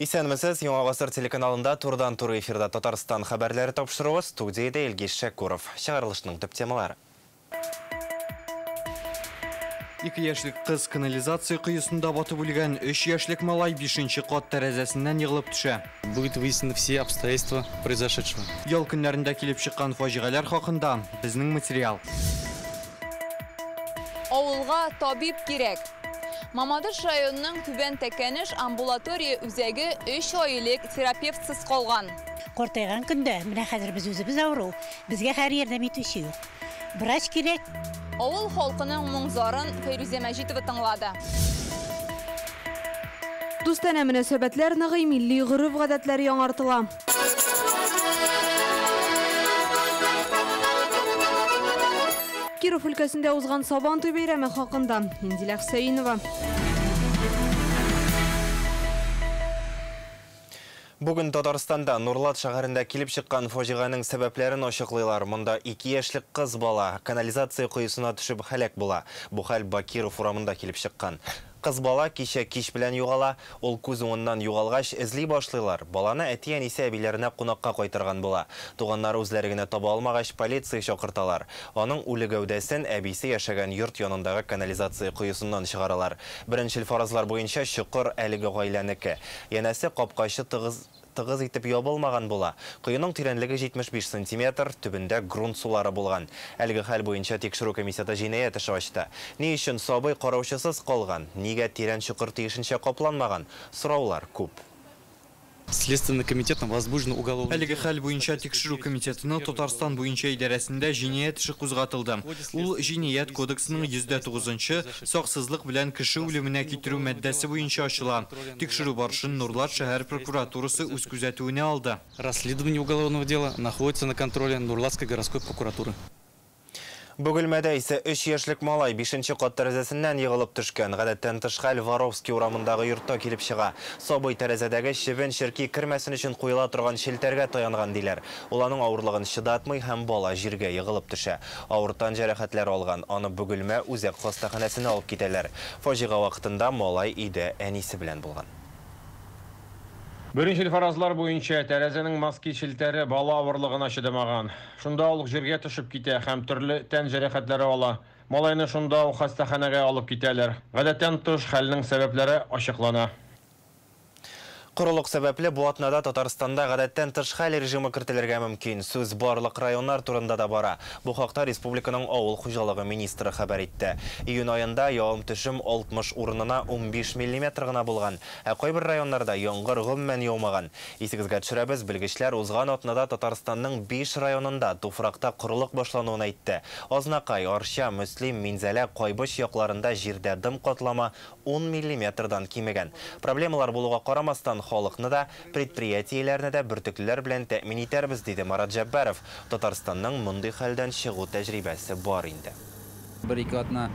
Исәнмесез, Яңа ғасыр телеканалында турдан-туры эфирда Татарстан хабарлары тапшыруы, студияда Илгиз Шәкуров. Шағырылышының төп темалары. 2 яшьлек кыз канализация кuyысында батып үлгән, 3 яшьлек малай 5-нче кат тәрәзәсеннән егылып төшә. Будет выяснены все обстоятельства произошедшего. Ял көннәрендә килеп чыккан фаҗигаләр хакында безнең материал. Авылга табиб кирәк. Мамадыш районының Түбән Тәкәнеш амбулатория үзәге 3 айлык терапевтсыз калган. Картайган көндә менә хәзер без үзебез авыру, безгә һәр ярдәм итүче юк. Врач кирәк. Авыл халкының моңзарын Фәйрүзә Мәҗитова тыңлады. Дустана мөнәсәбәтләр ныгый, милли гореф-гадәтләр яңартыла. Киров өлкәсендә узган Сабантуй бәйрәме хакында Инзилә Хөсәйнова. Бүген Татарстанда Нурлат шәһәрендә килеп чыккан фаҗиганың сәбәпләрен ачыклыйлар. Монда 2 яшьлек кыз бала канализация кuyысына төшеп һәлак була. Бу хәл Бакиров урамында килеп чыккан. Кыз бала кичә кич белән югала, ул күз уңыннан югалгач эзли башлыйлар. Баланы әти-әнисе әбиләренә кунакка кайтырган була. Туганнары үзләре генә таба алмагач полиция чакырталар. Аның үле гәүдәсен әбисе яшәгән йорт янындагы канализация кuyысыннан чыгаралар. Беренчел фаразлар буенча чокыр әлеге гаиләнеке. Янәсе капкачы тыгыз итеп ябылмаган була. Куйның тирәнлеге 75 см, төбендә грунт сулары булган. Әлеге хәл буенча тикшерү комиссияте җинаять эше ачты. Ни өчен сабый караучысыз калган? Нигә тирән чокыр тиешенчә капланмаган? Сораулар күп. Следственным комитетом возбуждено уголовное. Әлеге хәл буенча тикшерү комитетының Татарстан буенча идарәсендә җинаять эше кузгатылды. Ул җинаять кодексының 109-нчы саксызлык белән кеше үлеменә китерү маддәсе буенча ачыла. Тикшерү барышын Нурлат шәһәр прокуратурасы үз күзәтүенә алды. Расследование уголовного дела находится на контроле Нурлатской городской прокуратуры. Бөгелмәдә исә 3 яшьлек малай 5-нче кат тәрәзәсеннән егылып төшкән. Гадәттән тыш хәл Воровский урамындагы йортта килеп чыга. Сабый тәрәзәдәге чебен чирки кермәсен өчен куела торган челтәргә таянган диләр. Ул аның авырлыгын чыдатмый һәм бала җиргә егылып төшә. Авыртан җәрәхәтләр алган. Аны Бөгелмә үзәк хастаханәсенә алып китәләр. Фаҗига вакытында малай өйдә әнисе белән булган. Беренчел фаразлар буенча тәрәзәнең маски челтәре бала авырлыгына чыдамаган. Шунда ул җиргә төшеп китә һәм төрле тән җәрәхәтләре ала. Малайны шунда ук хастаханәгә алып китәләр. Гадәттән тыш хәлнең сәбәпләре ачыклана. Корылык сәбәпле бу атнада Татарстанда гадәттән тыш хәл режимы кертелергә мөмкин. Сүз барлык районнар турында да бара. Бу хакта республиканың авыл хуҗалыгы министры хәбәр итте. Июнь аенда явым-төшем 60 урынына 15 мм гына булган. Ә кайбер районнарда яңгыр гомумән яумаган. Исегезгә төшерәбез, белгечләр узган атнада Татарстанның 5 районында туфракта корылык башлануын әйтте. Азнакай, Арча, Мөслим, Минзәлә, Кайбыш якларында җирдә дым катлама 10 мм-дан кимегән. Проблемалар булуга карамастан халыкны да, предприятиеләрне дә бөртеклеләр белән тәэмин итәрбез, диде Марат Җәббәров. Татарстанның мондый хәлдән чыгу тәҗрибәсе бар инде. Бер-ике атна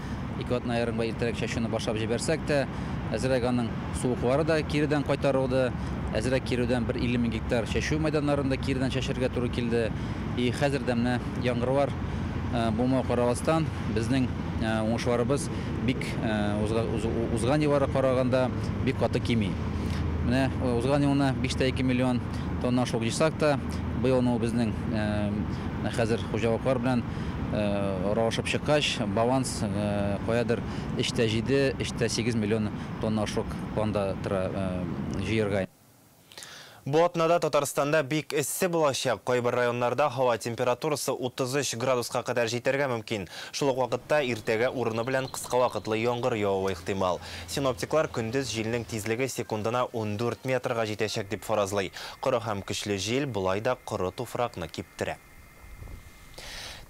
ярым иртәрәк чәчүне башлап җибәрсәк тә, әзрәк аның суыклары да киридән кайтарылды. Әзрәк кирүдән 50 мең гектар чәчү мәйданнарында киридән чәчәргә туры килде. И хәзердә менә яңгырлар булмау каравастан безнең уңышларыбыз бик узган елларга караганда бик каты кими. Менә узган елны 5,2 миллион тонна шул җисак та, быел безнең хәзер хуҗалыклар белән рашып чыккач, баланс каядыр 3,7-3,8 миллион тонна шул планда тора җыярга. Бу атнада Татарстанда бик эссе булачак. Кайбер районнарда һава температурасы 33 градуска кадәр җитәргә мөмкин. Шул ук вакытта иртәгә урыны белән кыска вакытлы яңгыр явуы ихтимал. Синоптиклар көндез җилнең тизлеге секундына 14 метрга җитәчәк дип фаразлый. Коры һәм көчле җил булай да коры туфракны киптерә.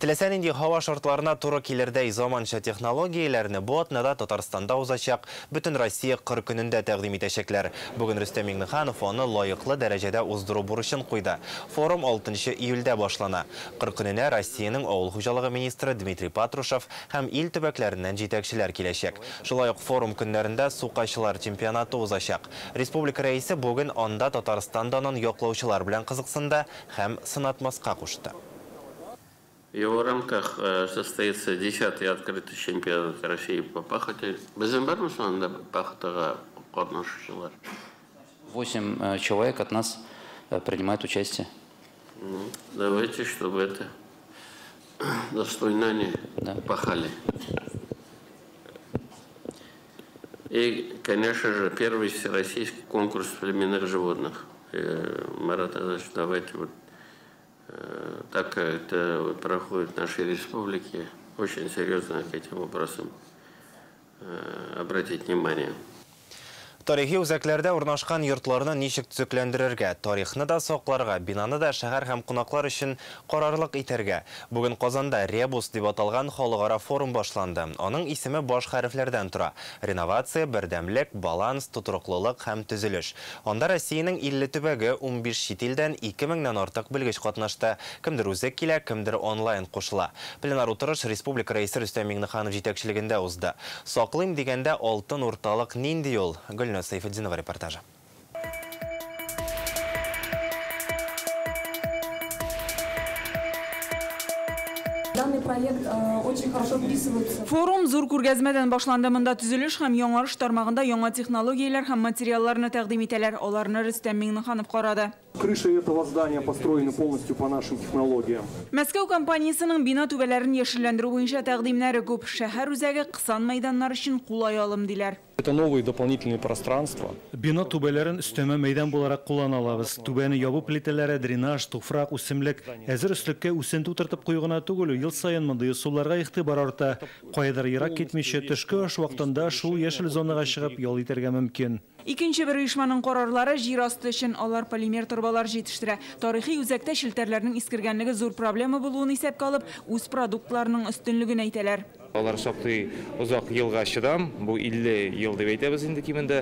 Теләсә нинди һава шартларына туры килердәй заманча технологияләрне бу атнада Татарстанда узачак, бөтен Россия кыр көнендә тәкъдим итәчәкләр. Бүген Рөстәм Миңнеханов аны лаеклы дәрәҗәдә уздыру бурычын куйды. Форум 6 июльдә башлана. Кыр көненә Россиянең авыл хуҗалыгы министры Дмитрий Патрушев һәм ил төбәкләреннән җитәкчеләр киләчәк. Шулай ук форум көннәрендә сукачлар чемпионаты узачак. Республика рәисе бүген анда Татарстандан яклаучылар белән кызыксынды һәм сынатмаска кушты. В его рамках состоится 10-й открытый чемпионат России по пахоте. Безнең бармы шунда пахотага катнашучылар? 8 человек от нас принимают участие. Давайте, чтобы это достойно они пахали. И, конечно же, первый всероссийский конкурс племенных животных. Марат Азарович, давайте вот так как это проходит в нашей республике, очень серьезно к этим вопросам обратить внимание. Тарихи үзәкләрдә урнашкан йортларны ничек төзекләндерергә, тарихны да сакларга, бинаны да шәһәр һәм кунаклар өчен карарлык итәргә. Бүген Казанда Ребус дип аталган халыкара форум башланды. Аның исеме баш хәрефләрдән тора. Реновация, бердәмлек, баланс, тутыруклылык һәм төзелеш. Анда Россиянең 50 төбәге 15 чит илдән 2000-нән артык белгеч катнашты. Кемдер үзе килә, кемдер онлайн кушыла. Пленар утырыш республика рәисе Рөстәм Миңнеханов җитәкчелегендә узды. Саклыйм дигәндә алтын урталык нинди ул? Сайфетдинова репортажа. Данный проект очень хорошо вписывается. Форум зур күргәзмәдән башланды. Монда төзелеш һәм яңарыш тармагында яңа технологияләр һәм материалларны тәкъдим итәләр. Аларны Рөстәм Миңнеханов карады. Крыши этого здания построены полностью по нашим технологиям. Мәскәү компаниясының бина түбәләрен яшелләндерү буенча тәкъдимнәре күп. Шәһәр үзәге кысан мәйданнар өчен кулай алым диләр. Это новые дополнительные пространства. Бина түбәләрен өстәмә мәйдан буларак кулланалабыз. Түбәне ябу плитәләре, дренаж, туфрак, үсемлек, әзер өслеккә үсентү утыртып куйгана түгел, ел саен мондый суларга игътибар арта. Кайдар ерак китмичә төшке аш вакытында шул яшел зонага чыгып ял итәргә мөмкин. Икенче бер оешманың карарлары җир асты өчен алар полимер торбалар җитештерә. Тарихи үзәктә челтәрләрнең искергәнлеге зур проблема булуын исәпкә алып, үз продуктларының өстенлеген әйтәләр. Алар шактый узак елга чыдам, бу 50 ел дип әйтәбез инде кимендә.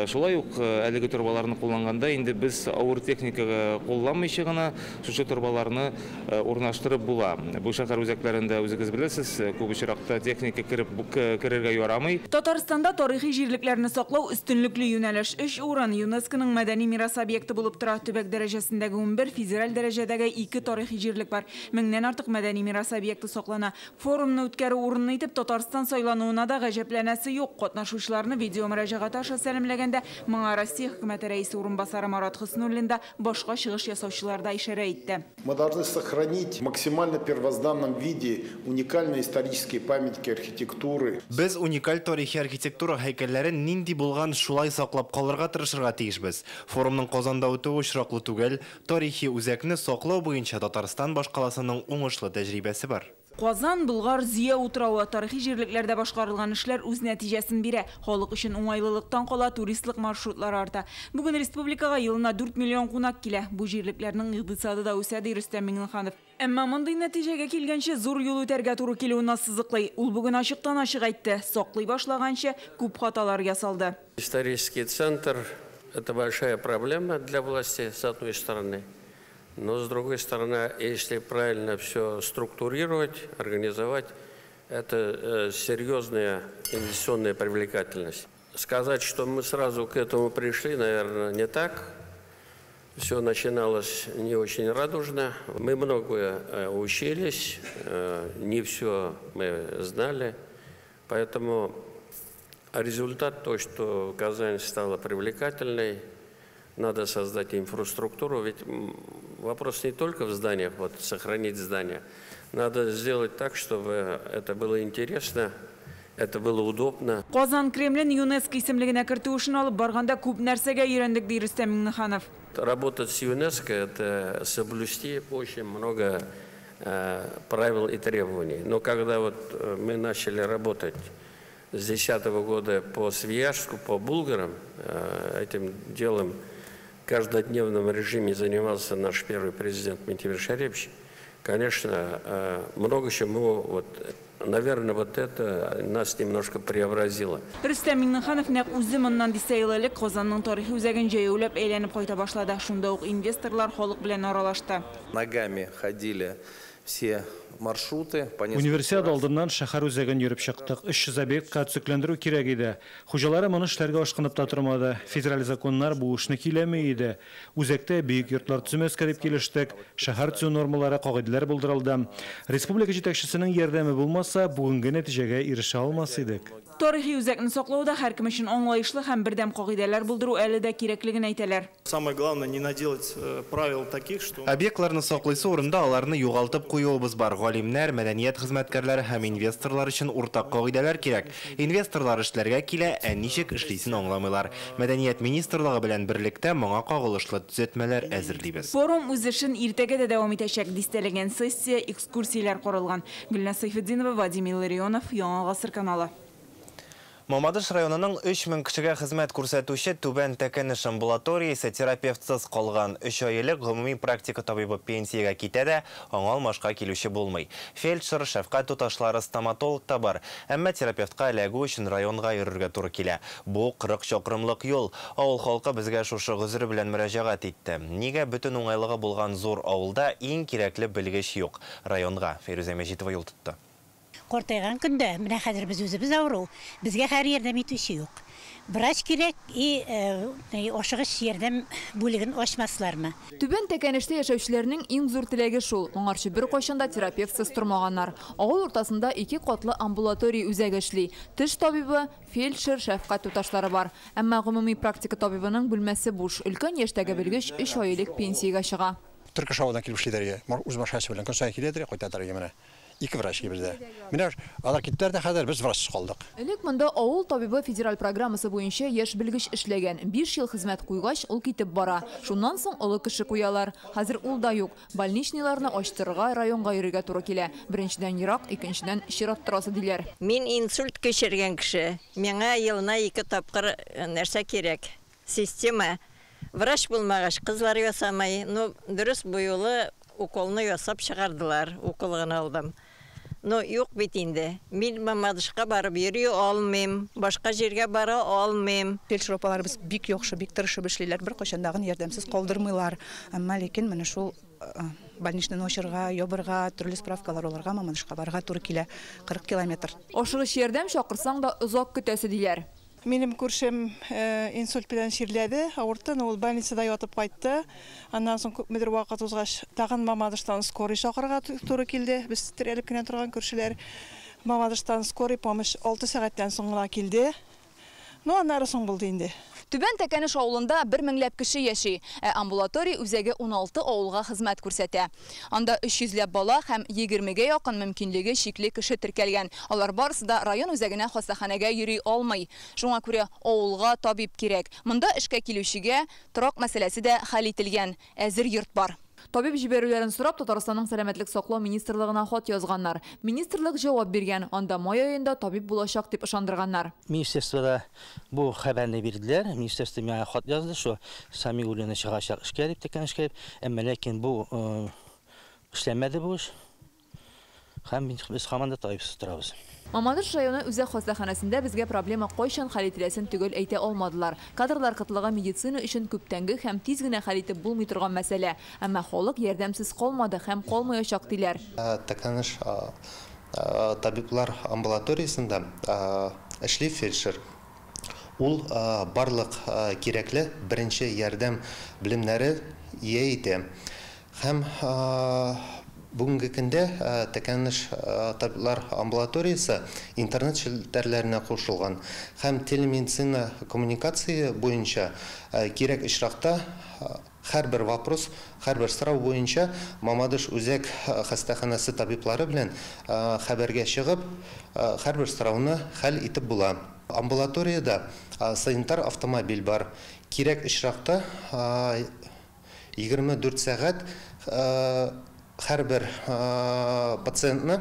Шулай ук әлеге торбаларны кулланганда инде без авыр техникага кулланмыйча гына шушы торбаларны урнаштырып була. Бу шәһәр үзәкләрендә үзегез беләсез, күп очракта техника керергә ярамый. Татарстанда тарихи җирлекләрне саклау өстенлекле юнәлеш. 3 урын ЮНЕСКОның мәдәни мирас объекты булып тора. Төбәк дәрәҗәсендәге 11, федераль дәрәҗәдәге 2 тарихи җирлек бар. 1000-нән артык мәдәни мирас объекты саклана. Форумны үткәрү урынны итеп Татарстан сайлануына да гаҗәпләнәсе юк. Катнашучыларны видео мөрәҗәгать аша сәламләгәндә моңа Россия хөкүмәте рәисе урынбасары Марат Хөснуллин да башка чыгыш ясаучылар да ишарә итте. Мы должны сохранить в максимально первозданном виде уникальные исторические памятники архитектуры. Без уникаль тарихи архитектура һәйкәлләрен нинди булган шулай саклап калырга тырышырга тиешбез. Форумның Казанда үтүе очраклы түгел, тарихи үзәкне саклау буенча Татарстан башкаласының уңышлы тәҗрибәсе бар. Казан, Болгар, Зия утрауы тарихи җирлекләрдә башкарылган эшләр үз нәтиҗәсен бирә. Халык өчен уңайлылыктан кала туристлык маршрутлар арта. Бүген республикага елына 4 миллион кунак килә. Бу җирлекләрнең икътисады да үсә, ди Рөстәм Миңнеханов. Әмма мондый нәтиҗәгә килгәнче зур юл үтәргә туры килүне сызыклый. Ул бүген ачыктан-ачык әйтте. Саклый башлаганча күп хаталар ясалды. Исторический центр – это большая проблема для власти, с одной стороны. Но, с другой стороны, если правильно все структурировать, организовать, это серьезная инвестиционная привлекательность. Сказать, что мы сразу к этому пришли, наверное, не так. Все начиналось не очень радужно. Мы многое учились, не все мы знали. Поэтому результат то, что Казань стала привлекательной, надо создать инфраструктуру, ведь вопрос не только в зданиях, вот сохранить здания. Надо сделать так, чтобы это было интересно, это было удобно. Казан Кремлен ЮНЕСКО исемлегенә кертү эшен алып барганда күп нәрсәгә өйрәндек, ди Рөстәм Миңнеханов. Работать с ЮНЕСКО – это соблюсти очень много правил и требований. Но когда вот мы начали работать с 2010 года по Свияжску, по Булгарам, этим делом в каждодневном режиме занимался наш первый президент Ментимир Шарипович. Конечно, много чему, вот, наверное, вот это нас немножко преобразило. Рөстәм Миңнеханов нәкъ үзе моннан дисә ел элек Казанның тарихи үзәген җәяүләп әйләнеп кайта башлады. Шунда ук инвесторлар халык белән аралашты. Ногами ходили все маршруты. Универсиада алдыннан шәһәр үзәген йөреп чыктык. 300 объектка төзекләндерү кирәк иде. Хуҗалары моны эшләргә ашкынып та тормады. Федераль законнар бу эшне киләми иде. Үзәктә бөек йортлар төземәскә дип килештек. Шәһәр төзү нормалары, кагыйдәләр булдырылды. Республика җитәкчесенең ярдәме булмаса, бүгенге нәтиҗәгә ирешә алмас идек. Тарихи үзәкне саклауда һәркем өчен аңлаешлы һәм бердәм кагыйдәләр булдыру әле дә кирәклеген әйтәләр. Самое главное не наделать правил таких, что объектларны саклыйсы урында аларны югалтып куюыбыз бар. Галимнәр, мәдәният хезмәткәрләре һәм инвесторлар өчен уртак кагыйдәләр кирәк. Инвесторлар эшләргә килә, ә ничек эшлисен аңламыйлар. Мәдәният министрлыгы белән берлектә моңа кагылышлы төзәтмәләр әзерлибез. Форум үз эшен иртәгә дә дәвам итәчәк. Дистәләгән сессия, экскурсияләр каралган. Гөлнас Сайфетдинова, Вадим Илларионов, Яңа Гасыр каналы. Мамадыш районының 3000 кешегә хезмәт күрсәтүче Түбән Тәкәнеш амбулаториясе терапевтсыз калган. 3 айлык гомуми практика табибы пенсиягә китә дә, аңа алмашка килүче булмый. Фельдшер, шәфкать туташлары, стоматолог та бар. Әмма терапевтка эләгү өчен районга йөрергә туры килә. Бу 40 чакрымлык юл. Авыл халкы безгә шушы гызыр белән мөрәҗәгать итте. Нигә бөтен уңайлыгы булган зур авылда иң кирәкле белгеч юк? Районга Фирүзә Мәҗитова юл тотты. Кортайган көндә, менә хәзер без үзебез авыру, безгә һәр ярдәм итүче юк. Врач кирәк, ашыгыч ярдәм бүлеген ачмаслармы? Түбән Тәкәнештә яшәүчеләрнең иң зур теләге шул. Моңарчы бер кайчанда терапевтсыз тормаганнар. Авыл уртасында 2 катлы амбулатория үзәге эшли. Теш табибы, фельдшер, шәфкать туташлары бар. Әмма гомуми практика табибының бүлмәсе буш. Өлкән яшьтәге белгеч 3 айлык пенсиягә чыга. Төркия шаудан килүчеләргә, үз машинасы белән көн саен киләдер, кайтадыр менә. 2 врач кибердә. Менә алар киттеләр хәзер без врачсыз калдык. Элек монда авыл табибы федераль программасы буенча яшь белгеч эшләгән. 5 ел хезмәт куйгач, ул китеп бара. Шуннан соң олы кеше куялар. Хәзер ул да юк. Больничныйларны ачтырга, районга йөрергә туры килә. Беренчедән ерак, икенчедән чират торасы диләр. Мин инсульт кичергән кеше. Миңа елына 2 тапкыр нәрсә кирәк? Система. Врач булмагач, кызлар ясамай, дөрес бу юлы уколны ясап чыгардылар. Уколын алдым. Юк бит инде. Мин Мамадышка барып йөри алмыйм, башка җиргә бара алмыйм. Фельдшер апаларыбыз бик яхшы, бик тырышып эшлиләр, бер кайчандагы ярдәмсез калдырмыйлар. Әмма ләкин менә шул больничный очырга, ябырга, төрле справкалар аларга Мамадышка барырга туры килә. 40 километр. Ашыгыч ярдәм чакырсаң да озак көтәсе диләр. Минем күршем инсульт белән чирләде, авыртты, ул больницада ятып кайтты. Аннан соң күпмедер вакыт узгач, тагын Мамадыштан скорый чакырга туры килде. Без терәлеп кенә торган күршеләр Мамадыштан скорый помощь 6 сәгатьтән соң гына килде. Аннары соң булды инде. Түбән Тәкәнеш авылында 1000 кеше яши, амбулатория үзәге 16 авылга хезмәт күрсәтә. Анда 300 бала һәм 20гә якын мөмкинлеге чикле кеше теркәлгән. Алар барысы да район үзәгенә хастаханәгә йөри алмый. Шуңа күрә авылга табиб кирәк. Монда эшкә килүчегә торак мәсьәләсе дә хәл ителгән. Әзер йорт бар. Табиб җибәрүләрен сорап Татарстанның сәламәтлек саклау министрлыгына хат язганнар. Министрлык җавап биргән. Анда май аенда табиб булачак дип ышандырганнар. Министрлыгы бу хәбәрне бирделәр. Министрлык миңа хат язды, шу Сами улыны чыгачак эшкә дип Тәкәнешкә. Әмма ләкин бу эшләмәде бу эш. Һәм без һаман да табибсыз торабыз. Мамадыш районы үзәк хастаханәсендә безгә проблема кайчан хәл ителәсен түгел әйтә алмадылар. Кадрлар кытлыгы медицина өчен күптәнге һәм тиз генә хәл итеп булмый торган мәсьәлә. Әмма халык ярдәмсез калмады һәм калмаячак диләр. Тәкәнеш табиблар амбулаториясында эшли фельдшер. Ул барлык кирәкле беренче ярдәм белемнәре ия итә. Һәм бүгенге көндә Тәкәнеш табиблар амбулаториясе интернет челтәрләренә кушылган һәм телемедицина коммуникация буенча кирәк очракта һәрбер вопрос, һәрбер сорау буенча Мамадыш үзәк хастаханәсе табиблары белән хәбәргә чыгып, һәрбер сорауны хәл итеп була. Амбулаториядә санитар автомобиль бар. Кирәк очракта 24 сәгать һәрбер пациентны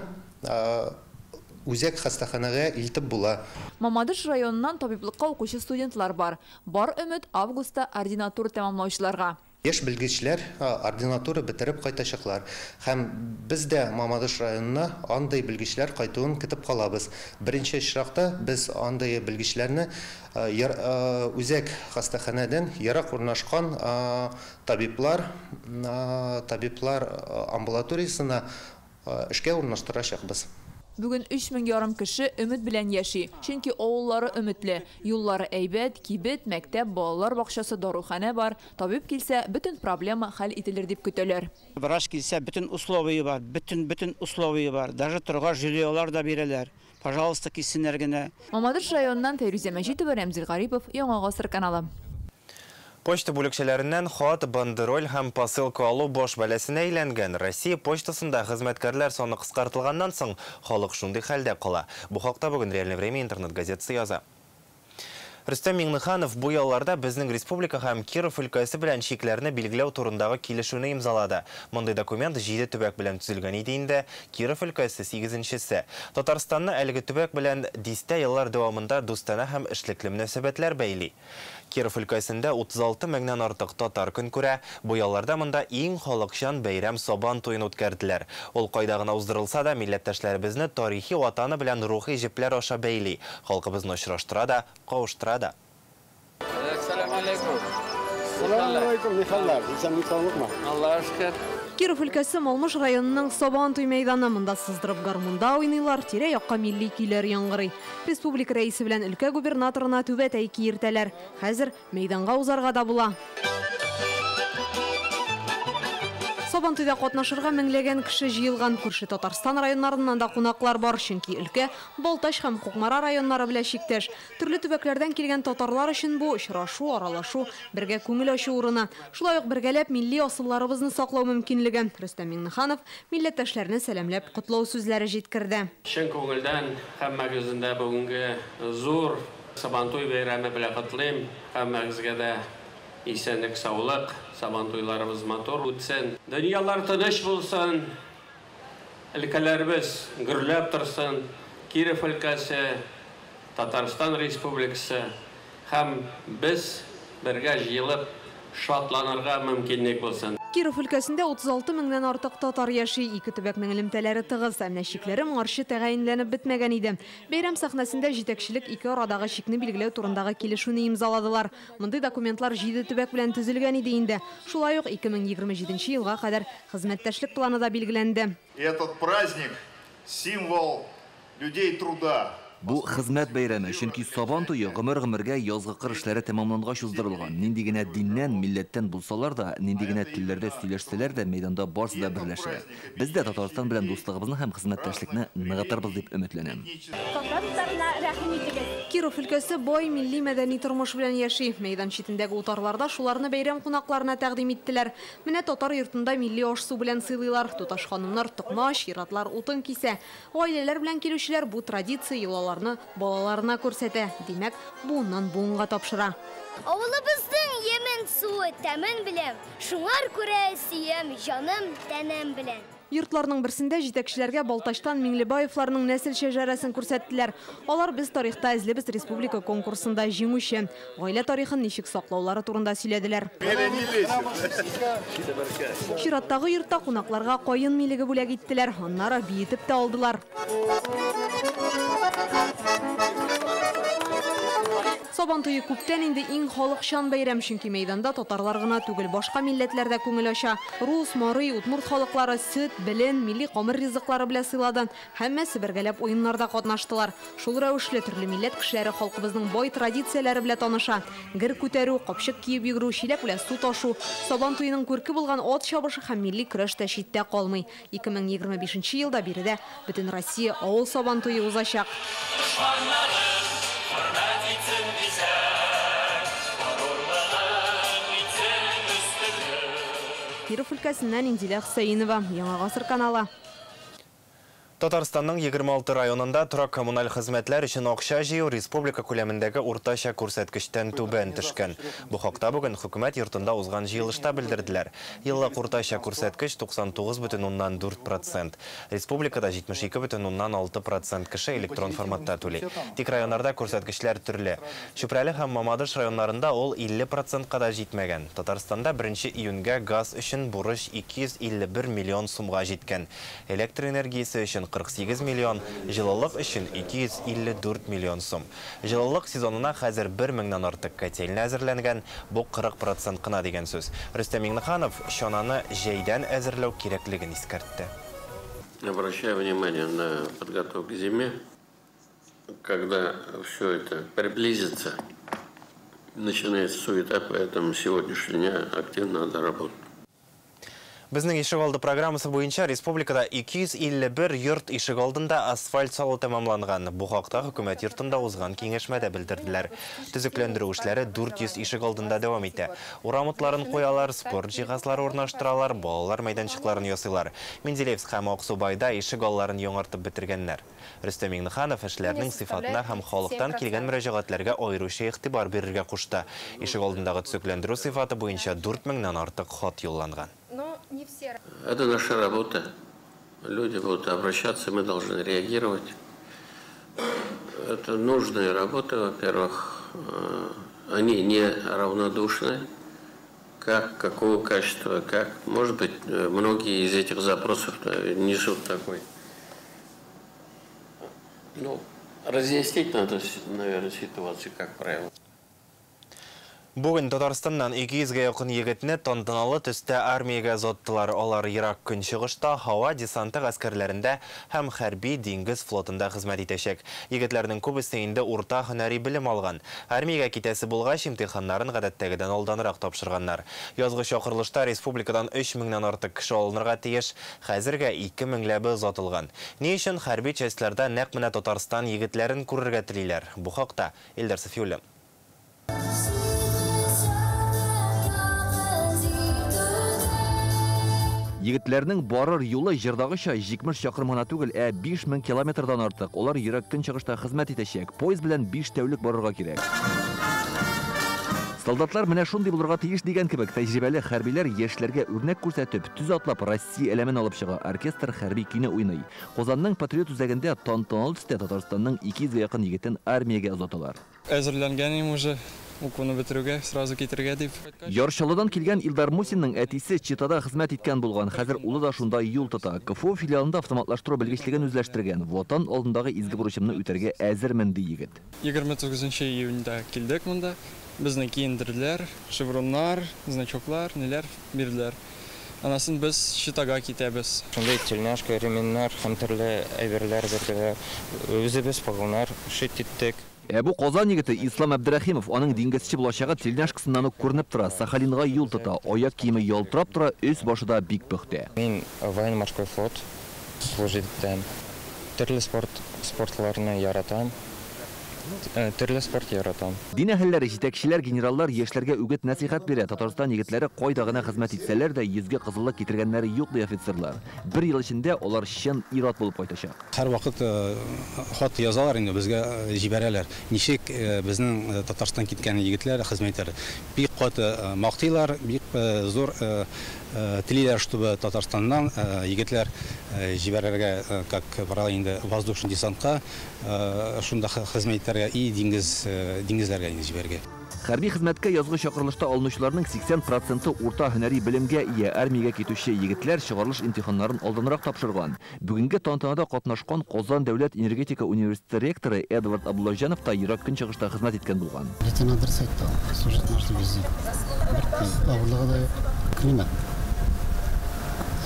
үзәк хастаханәгә илтеп була. Мамадыш районыннан табиблыкка укучы студентлар бар. Бар өмет августта ординатура тәмамлаучыларга. Яшь белгечләр ординатура бетереп кайтачаклар. Һәм без дә Мамадыш районына андай белгечләр кайтуын көтеп калабыз. Беренче очракта біз андай белгечләрне үзәк хастаханәдән ярак урнашкан табиблар амбулаториясына эшкә урнаштырачакбыз. Бүген 3000 ярым кеше өмет белән яши. Чөнки авыллары өметле. Юллары әйбәт, кибет, мәктәп, балалар бакчасы, дарухана бар. Табиб килсә, бөтен проблема хәл ителер дип көтәләр. Врач килсә, бөтен условия бар, бөтен условия бар. Даже торгаш җиләләр дә бирәләр. Пожалуйста, килсеннәр генә. Мамадыш районыннан Фәрүзә Мәҗитова, Рәмзил Гарипов, Яңа Гасыр каналы. Почта бүлекчәләреннән хат, бандероль һәм посылка алу бош бәләсенә әйләнгән. Россия почтасында хезмәткәрләр саны кыскартылганнан соң халык шундый хәлдә кала. Бу хакта бүген Реальное время интернет газетасы яза. Рөстәм Миңнеханов бу ялларда безнең республика һәм Киров өлкәсе белән чикләрне билгеләү турындагы килешүне имзалады. Мондый документ 7 төбәк белән төзелгән иде инде, Киров өлкәсе 8-нчесе. Татарстанны әлеге төбәк белән 10 еллар дәвамында дустана һәм эшлекле мөнәсәбәтләр бәйли. Киров өлкәсендә 36 меңнән артык татар көн күрә. Бу ялларда монда иң халыкчан бәйрәм Сабан туен үткәрделәр. Ул кайда гына уздырылса да, милләттәшләребезне тарихи ватаны белән рухи җепләр аша бәйли. Халкыбызны очраштыра да, кавыштыра да. Киров өлкәсе Малмыш районының Сабан туй мәйданы монда сыздырып гармунда уйныйлар, тирә-якка милли көйләр яңгырый. Республика рәисе белән өлкә губернаторына түбәтәй киертәләр. Хәзер мәйданга узарга да була. Сабан туйда катнашырга меңләгән кеше җыелган. Күрше Татарстан районнарыннан да кунаклар бар, чөнки өлкә Балтач һәм Кукмара районнары белән чиктәш. Төрле төбәкләрдән килгән татарлар өчен бу очрашу, аралашу, бергә күңел ачу урыны. Шулай ук бергәләп милли асылларыбызны саклау мөмкинлеге. Рөстәм Миңнеханов милләттәшләрне сәламләп котлау сүзләре җиткерде. Чын күңелдән һәммәгезне бүгенге зур Сабан туй бәйрәме белән котлыйм. Һәммәгезгә дә исәнлек, саулык, Сабан туйларыбыз матур үтсен. Дөньялар тыныч булсын, өлкәләребез гөрләп торсын. Киров өлкәсе, Татарстан Республикасы һәм без бергә җыелып шатланырга мөмкинлек булсын. Киров өлкәсендә 36 меңнән артык татар яши, ике төбәк элемтәләре тыгыз, әмма чикләре моңарчы тәгаенләнеп бетмәгән иде. Бәйрәм сәхнәсендә җитәкчелек ике арадагы чикне билгеләү турындагы килешүне имзаладылар. Мондый документлар 7 төбәк белән төзелгән иде инде. Шулай ук 2027 елга кадәр хезмәттәшлек планы да билгеләнде. Этот праздник символ людей труда. Бу хезмәт бәйрәме, чөнки Сабан туе гомер-гомергә язгы кыр эшләре тәмамлангач уздырылган. Нинди генә диннән, милләттән булсалар да, нинди генә телләрдә сөйләшсәләр дә, мәйданда барысы да берләшә. Без дә Татарстан белән дуслыгыбызны һәм хезмәттәшлекне ныгытырбыз дип өметләнәм. Киров өлкәсе бай милли мәдәни тормыш белән яши. Мәйдан читендәге утарларда шуларны бәйрәм кунакларына тәкъдим иттеләр. Менә татар йортында милли аш-су белән сыйлыйлар. Туташ ханымнар токма, чиратлар утын кисә. Гаиләләр белән килүчеләр бу традиция йолаларны балаларына күрсәтә. Димәк, буыннан буынга тапшыра. Авылыбыздың емен суы тәмен беләм. Шуңар күрә сөям җаным тәнем белән. Йортларның берсендә җитәкчеләргә Балташтан Миңлебаевларның нәсел шәҗәрәсен күрсәттеләр. Алар без тарихта эзлебез республика конкурсында җиңүче. Гаилә тарихын ничек саклаулары турында сөйләделәр. Чираттагы йортта кунакларга кайын милеге бүләк иттеләр. Аннары биетеп тә алдылар. Сабан туе күптән инде иң халыкчан бәйрәм, чөнки мәйданда татарлар гына түгел, башка милләтләр дә күңел ача. Рус, Марый, Удмурт халыклары сөт, белен, милли камыр ризыклары белән сыйлады. Һәммәсе бергәләп уеннарда катнаштылар. Шул рәвешле төрле милләт кешеләре халкыбызның бай традицияләре белән таныша. Гер күтәрү, капчык киеп йөгерү, чиләк белән су ташу, Сабан туеның күрке булган ат чабышы һәм милли көрәш тә читтә калмый. 2025 елда биредә бөтен Россия авыл Сабан туе узачак. Киров өлкәсеннән Индилә Хусаинова, Яңа Гасыр каналы. Татарстанның 26 районында торак коммуналь хезмәтләр өчен акча җыю республика күләмендәге уртача күрсәткечтән түбән төшкән. Бу хакта бүген хөкүмәт йортында узган җыелышта белдерделәр. Еллык уртача күрсәткеч 99,4%. Республикада 72,6% кеше электрон форматта түли. Тик районнарда күрсәткечләр төрле. Чүпрәле һәм Мамадыш районнарында ул 50%-ка да җитмәгән. Татарстанда 1 июньгә газ өчен бурыч 251 миллион сумга җиткән. Электр энергиясе өчен 48 миллион, җылылык өчен 254 миллион сум. Җылылык сезонына хәзер 1 меңнән артык котельня әзерләнгән, бу 40% кына дигән сүз. Рөстәм Миңнеханов чананы җәйдән әзерләү кирәклеген искәртте. обращаю внимание на подготовку к зиме, когда все это приблизится, начинается суета, поэтому сегодняшний день активно надо работать. Безнең ишек алды программасы буенча республикада 251 йорт ишек алдында асфальт салу тәмамланган. Бу хакта хөкүмәт йортында узган киңәшмәдә белдерделәр. Төзекләндерү эшләре 400 ишек алдында дәвам итә. Урамытларын куялар, спорт җиһазлары урнаштыралар, балалар мәйданчыкларын ясыйлар. Менделеевск һәм Аксубайда ишек алларын яңартып бетергәннәр. Рөстәм Миңнеханов эшләрнең сыйфатына һәм халыктан килгән мөрәҗәгатьләргә аеруча игътибар бирергә кушты. Ишек алдындагы төзекләндерү сыйфаты буенча 4000-нән артык хат юлланган. Это наша работа. Люди будут обращаться, мы должны реагировать. Это нужная работа, во-первых. Они не равнодушны. Какого качества, как. Может быть, многие из этих запросов несут такой. Ну, разъяснить надо, наверное, ситуацию, как правило. Бүген Татарстаннан 200-ге якын егетне тантаналы төстә армиягә озаттылар. Алар Ирак көнчыгышта һава десанты гаскәрләрендә һәм хәрби диңгез флотында хезмәт итәчәк. Егетләрнең күбесе инде урта һөнәри белем алган. Армиягә китәсе булгач имтиханнарын гадәттәгедән алданрак тапшырганнар. Язгы чакырылышта республикадан 3000-нән артык кеше алынырга тиеш. Хәзергә 2000-ләбе озатылган. Ни өчен хәрби частьләрдә нәкъ менә Татарстан егетләрен күрергә телиләр? Бу хакта Илдар Сафиуллин. Егетләрнең барыр юлы җирдагыча 70 чакрым гына түгел, 5000 километрдан артык. Олар Ирак көнчыгышта хезмәт итәчәк. Поезд белән 5 тәүлек барырга кирәк. Солдатлар менә шундый булырга тиеш дигән кебек, тәҗрибәле хәрбиләр яшьләргә үрнәк күрсәтеп, төз атлап Россия әлемен алып чыга. Оркестр хәрби көйне уйный. Казанның Патриот үзәгендә тантаналы төстә Татарстанның 200-га якын егетен армиягә озаталар. Әзерләнгәнем уже. Укуны бетерүгә, сразу китергә дип. Яршалыдан килгән Илдар Мусинның әтисе Читада хезмәт иткән булган. Хәзер улы да шунда юл тота. КФУ филиалында автоматлаштыру белгечлеген үзләштергән. Ватан алдындагы изге бурычымны үтәргә әзермен ди егет. 29 июньдә килдек монда. Безне киендерделәр, шевроннар, значоклар, неләр бирделәр. Анасын без Читага китәбез. Шундай тельняшка, ременнар, һәм төрле әйберләр бирделәр. Үзебез погоннар шит иттек. Бу Казан егете Ислам Абдрахимов, аның диңгезче булачагы тельняшкасыннан күренеп тора. Сахалинга юл тота, аяк киеме ялтырап тора, өс башыда бик пөхтә. Мин военно-морской флот служиттән. Төрле спортларны яратам. Төрле спорт яратам. Дин әһелләре, җитәкчеләр, генераллар яшьләргә үгет насихат бирә. Татарстан егетләре кайда гына хезмәт итсәләр дә, йөзгә кызыллык китергәннәре юк ди офицерлар. Бер ел эчендә алар чын ир-ат булып кайтачак. Һәр вакыт хат язалар инде безгә җибәрәләр. Ничек безнең Татарстан киткән егетләр хезмәтләре бик каты мактыйлар, бик зур телиләр, чтобы Татарстаннан егетләр җибәрергә, как правило, инде воздушный десантка шунда хезмәтләргә и диңгезләргә инде җибәргә. Хәрби хезмәткә язгы чакырылышта алынучыларның 80% урта һөнәри белемгә ия. Армиягә китүче егетләр чыгарылыш имтиханнарын алданрак тапшырган. Бүгенге тантанада катнашкан Казан дәүләт энергетика университеты ректоры Эдвард Абдуллаҗанов та Ирак көнчыгышта хезмәт иткән булган. Лейтенант Сайтта служит наш визе. Авылыга да климат.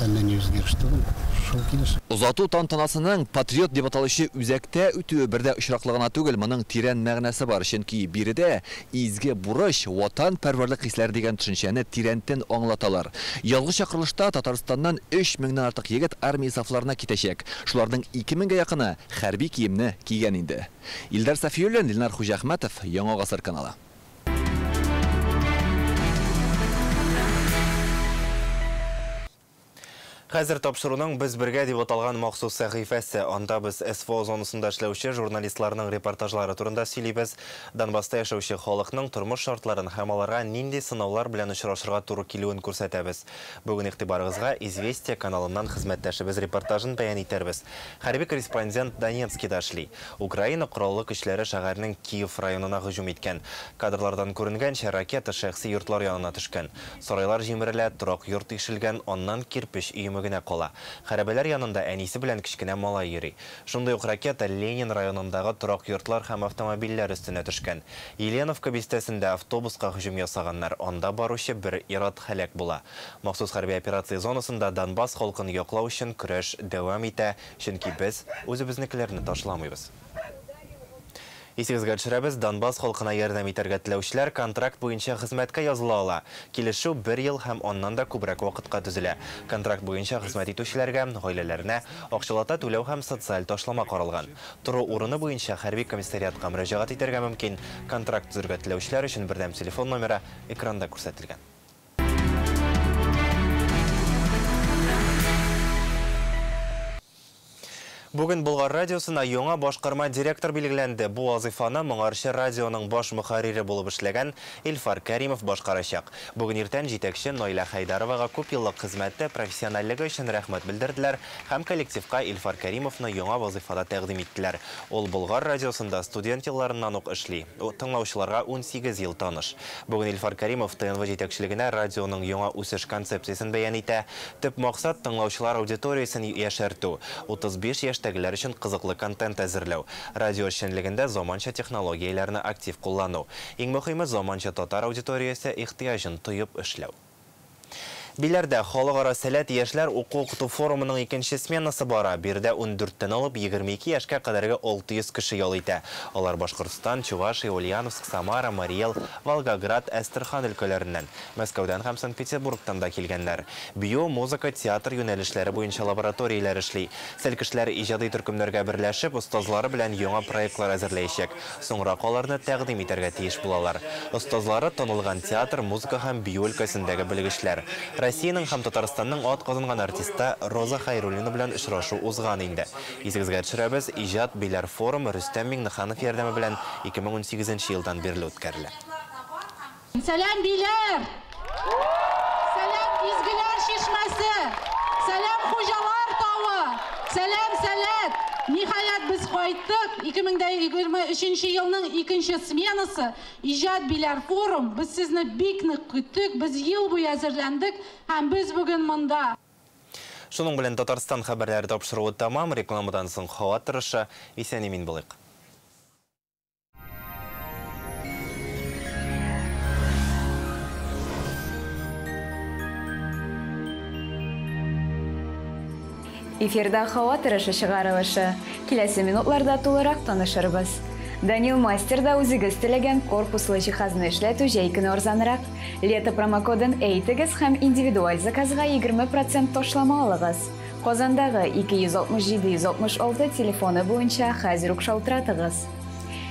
Әллә үзгәреш түгел. Озату тантанасының патриот дип аталучы үзәктә үтүе бердә очраклыгына түгел, моның тирән мәгънәсе бар. Чөнки биредә изге бурыч, ватан пәрвәрлек хисләре дигән төшенчәне тирәнтен аңлаталар. Ялгы чакырылышта Татарстаннан 3000-нән артык егет армия сафларына китәчәк. Шуларның 2000-гә якыны хәрби киемне кигән инде. Илдар Сафиуллин, Илнар Хуҗахмәтов, Яңа Гасыр каналы. Хәзер тапшыруның без бергә дип аталган махсус сәхифәсе. Анда без СФО зонасында эшләүче журналистларның репортажлары турында сөйлибез. Донбасста яшәүче халыкның тормыш шартларын һәм аларга нинди сынаулар белән очрашырга туры килүен күрсәтәбез. Бүген игътибарыгызга Известия каналыннан хезмәттәшебез репортажын бәян итәрбез. Хәрби корреспондент Донецкида эшли. Украина кораллы көчләре шәһәрнең Киев районына һөҗүм иткән. Кадрлардан күренгәнчә ракета шәхси йортлар янына төшкән. Сарайлар җимерелә, торак йорт ишелгән, аннан кирпеч өеме бөлеме генә кала. Хәрабәләр янында әнисе белән кечкенә малай йөри. Шундый ук ракета Ленин районындагы торак йортлар һәм автомобильләр үстенә төшкән. Еленовка бистәсендә автобуска һөҗүм ясаганнар. Анда баручы бер ир-ат һәлак була. Махсус хәрби операция зонасында Донбасс халкын яклау өчен көрәш дәвам итә, чөнки без үзебезнекеләрне ташламыйбыз. Исегезгә төшерәбез, Донбасс халкына ярдәм итәргә теләүчеләр контракт буенча хезмәткә языла ала. Килешү 1 ел һәм аннан да күбрәк вакытка төзелә. Контракт буенча хезмәт итүчеләргә, гаиләләренә акчалата түләү һәм социаль ташлама каралган. Туры урыны буенча хәрби комиссариатка мөрәҗәгать итәргә мөмкин. Контракт төзергә теләүчеләр өчен бердәм телефон номеры экранда күрсәтелгән. Бүген Болгар радиосына яңа башкарма директор билгеләнде. Бу вазифаны Моңарчы радионың баш мөхәррире булып эшләгән Илфар Кәримов башкарачак. Бүген иртән җитәкче Наилә Хайдаровага күп еллык хезмәттә профессиональлыгы өчен рәхмәт белдерделәр һәм коллективка Илфар Кәримовны яңа вазифада тәкъдим иттеләр. Ул Болгар радиосында студент елларыннан ук эшли. Тыңлаучыларга 18 ел таныш. Бүген Илфар Кәримов ТНВ җитәкчелегенә радионың яңа үсеш концепциясен бәян итә. Төп максат тыңлаучылар аудиториясын яшәртү. 35 яшьтәгеләр өчен кызыклы контент әзерләү. Радио эшчәнлегендә заманча технологияләрне актив куллану. Иң мөһиме заманча татар аудиториясе ихтыяҗын тоеп эшләү. Биләрдә халыкара сәләт яшьләр уку-укыту форумының 2нче сменасы бара. Бирдә 14-тән алып 22 яшькә кадәрге 600 кеше ял итә. Алар Башкортстан, Чувашия, Ульяновск, Самара, Мариэл, Волгоград, Әстерхан өлкәләреннән, Мәскәүдән һәм Санкт-Петербургтан да килгәннәр. Био, музыка, театр юнәлешләре буенча лабораторияләр эшли. Сәл кешеләр иҗади төркемнәргә берләшеп, остазлары белән яңа проектлар әзерләячәк. Соңра аларны тәкъдим итәргә тиеш булалар. Остазлары танылган театр, музыка һәм био өлкәсендәге белгечләр. Россиянең һәм Татарстанның ат казанган артиста Роза Хайруллина белән очрашу узган инде. Исегезгә төшерәбез, иҗат биләр форумы Рөстәм Миңнеханов ярдәме белән 2018 елдан бирле үткәрелә. Сәлам биләр! Сәлам изгеләр шишмәсе! Сәлам хуҗалар тавы! Сәлам сәләт! Ниһаят без кайттык. 2023 елның 2нче сменасы иҗат биләр форум. Без сезне бик нык көттек. Без ел буе әзерләндек һәм без бүген монда. Шуның белән Татарстан хәбәрләре тапшыруы тамам. Рекламадан соң һава торышы. Исән-имин булыйк. Эфирда һава торышы чыгарылышы. Киләсе минутларда тулырак танышырбыз. Данил Мастер да үзегез теләгән корпуслы җиһазны эшләтү җәйкене арзанрак. Лето промокодын әйтегез һәм индивидуаль заказга 20% ташлама алыгыз. Казандагы 267-166 телефоны буенча хәзер үк шалтыратыгыз.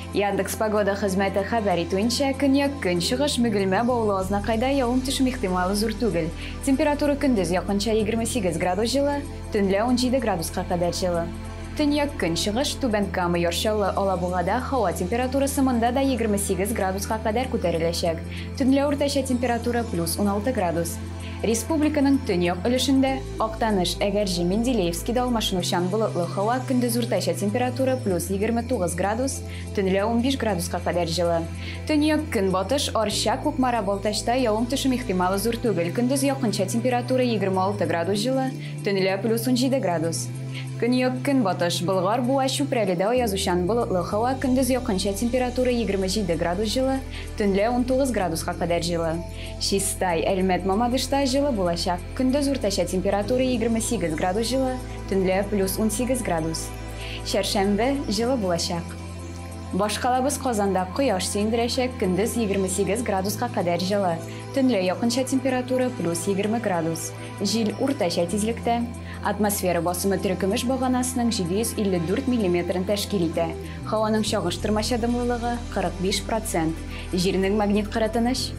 Яндекс Погода хезмәте хәбәр итүенчә, көньяк көнчыгыш Мөгелмә Баулы Азнакайда явым-төшем ихтималы зур түгел. Температура көндез якынча 28 градус җылы, төнлә 17 градуска кадәр җылы. Төньяк көнчыгыш Түбән Кама Яршаулы Алабугада һава температурасы монда да 28 градуска кадәр күтәреләчәк. Төнлә уртача температура +16 градус. Республиканың төньяк өлешендә Актаныш, Әгәрҗе, Менделеевскида алмашынучан болытлы һава көндез уртача температура +29 градус, төнлә 15 градуска кадәр җылы. Төньяк көнбатыш Арча, Кукмара, Балтачта явым-төшем ихтималы зур түгел, көндез якынча температура 26 градус җылы, төнлә +17 градус. Көньяк көнбатыш Болгар, Буа, Чүпрәледә язучан болытлы һава көндез якынча температура 27 градус җылы, төнлә 19 градуска кадәр җылы. Чистай, Әлмәт, Мамадышта җылы булачак, көндез уртача температура 28 градус җылы, төнлә +18 градус. Чәршәмбе җылы булачак. Башкалабыз Казанда кояш сөендерәчәк, көндез 28 градуска кадәр җылы, төнлә якынча температура +20 градус. Җил уртача тизлектә. Атмосфера басымы төркемеш баганасының 754 мм тәшкил итә. Һаваның чагыштырмача дымлылыгы 45%. Җирнең магнит кырытыныш